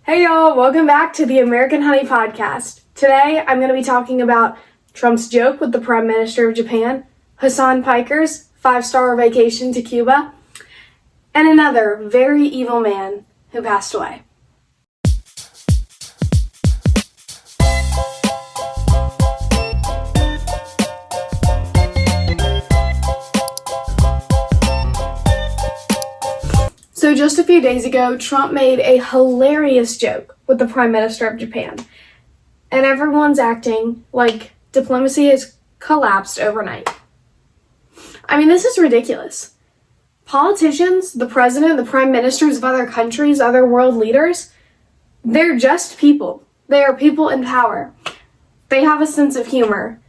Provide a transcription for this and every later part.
Hey y'all, welcome back to the American Honey Podcast. Today I'm going to be talking about Trump's joke with the Prime Minister of Japan, Hassan Piker's 5-star vacation to Cuba, and another very evil man who passed away. So just a few days ago, Trump made a hilarious joke with the Prime Minister of Japan. And everyone's acting like diplomacy has collapsed overnight. I mean, this is ridiculous. Politicians, the president, the prime ministers of other countries, other world leaders, they're just people. They are people in power. They have a sense of humor.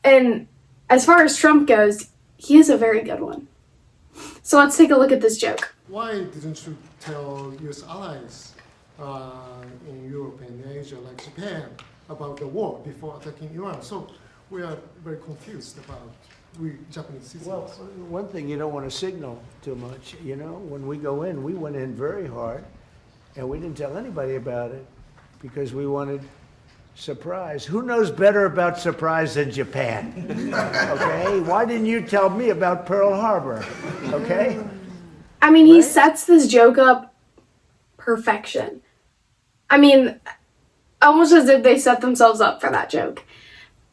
And as far as Trump goes, he is a very good one. So let's take a look at this joke. Why didn't you tell US allies in Europe and Asia, like Japan, about the war before attacking Iran? So we are very confused about we Japanese citizens. Well, one thing, you don't want to signal too much. You know, when we go in, we went in very hard, and we didn't tell anybody about it because we wanted surprise. Who knows better about surprise than Japan? Okay? Why didn't you tell me about Pearl Harbor? Okay? I mean, he sets this joke up perfection. I mean, almost as if they set themselves up for that joke.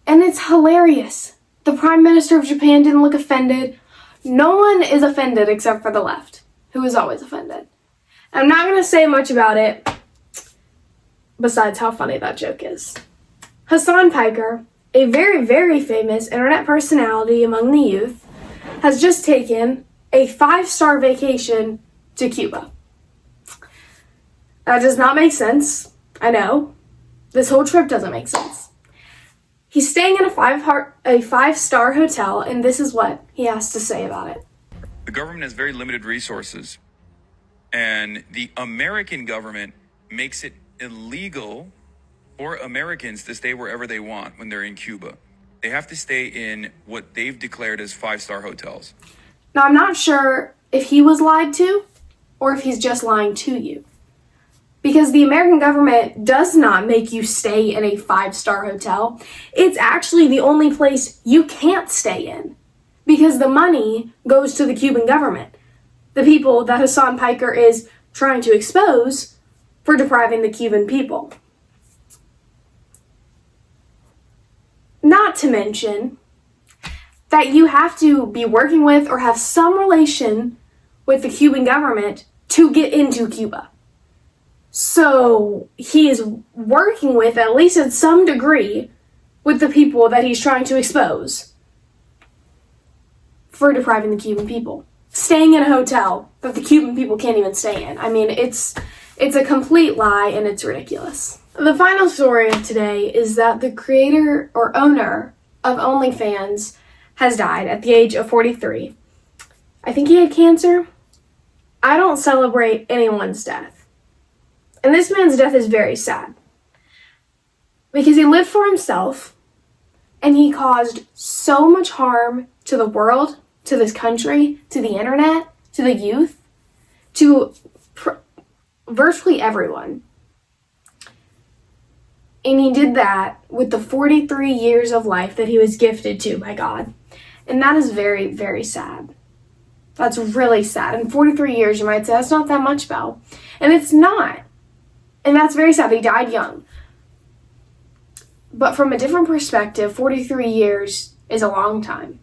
And it's hilarious. The Prime Minister of Japan didn't look offended. No one is offended except for the left, who is always offended. I'm not going to say much about it, besides how funny that joke is. Hassan Piker, a very, very famous internet personality among the youth, has just taken a 5-star vacation to Cuba. That does not make sense. I know. This whole trip doesn't make sense. He's staying in a 5-star hotel, and this is what he has to say about it. The government has very limited resources, and the American government makes it illegal for Americans to stay wherever they want when they're in Cuba. They have to stay in what they've declared as 5-star hotels. Now, I'm not sure if he was lied to or if he's just lying to you. Because the American government does not make you stay in a 5-star hotel. It's actually the only place you can't stay in. Because the money goes to the Cuban government. The people that Hassan Piker is trying to expose for depriving the Cuban people. Not to mention that you have to be working with or have some relation with the Cuban government to get into Cuba. So he is working with, at least at some degree, with the people that he's trying to expose for depriving the Cuban people. Staying in a hotel that the Cuban people can't even stay in. I mean, it's a complete lie and it's ridiculous. The final story of today is that the creator or owner of OnlyFans has died at the age of 43. I think he had cancer. I don't celebrate anyone's death. And this man's death is very sad. Because he lived for himself, and he caused so much harm to the world, to this country, to the internet, to the youth, to virtually everyone. And he did that with the 43 years of life that he was gifted to by God. And that is very, very sad. That's really sad. In 43 years, you might say, that's not that much, Belle. And it's not. And that's very sad. He died young. But from a different perspective, 43 years is a long time.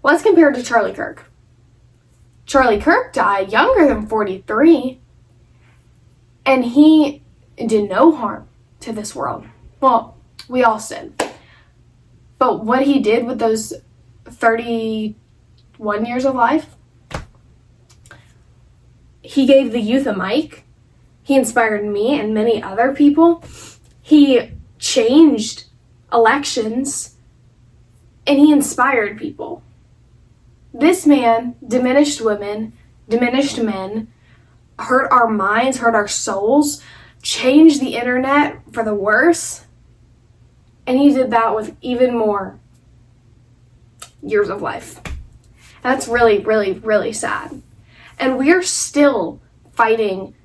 Let's compare it to Charlie Kirk. Charlie Kirk died younger than 43. And he did no harm to this world. Well, we all sin. But what he did with those 31 years of life, he gave the youth a mic. He inspired me and many other people. He changed elections, and he inspired people. This man diminished women, diminished men, hurt our minds, hurt our souls, changed the internet for the worse, and he did that with even more years of life. And that's really, really, really sad. And we're still fighting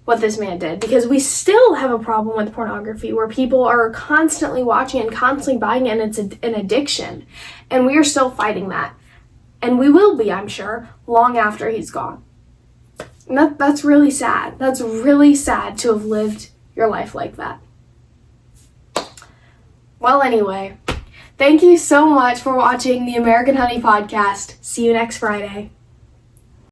what this man did, because we still have a problem with pornography where people are constantly watching and constantly buying it, and it's an addiction. And we are still fighting that. And we will be, I'm sure, long after he's gone. And that's really sad. That's really sad to have lived your life like that. Well, anyway, thank you so much for watching the American Honey Podcast. See you next Friday.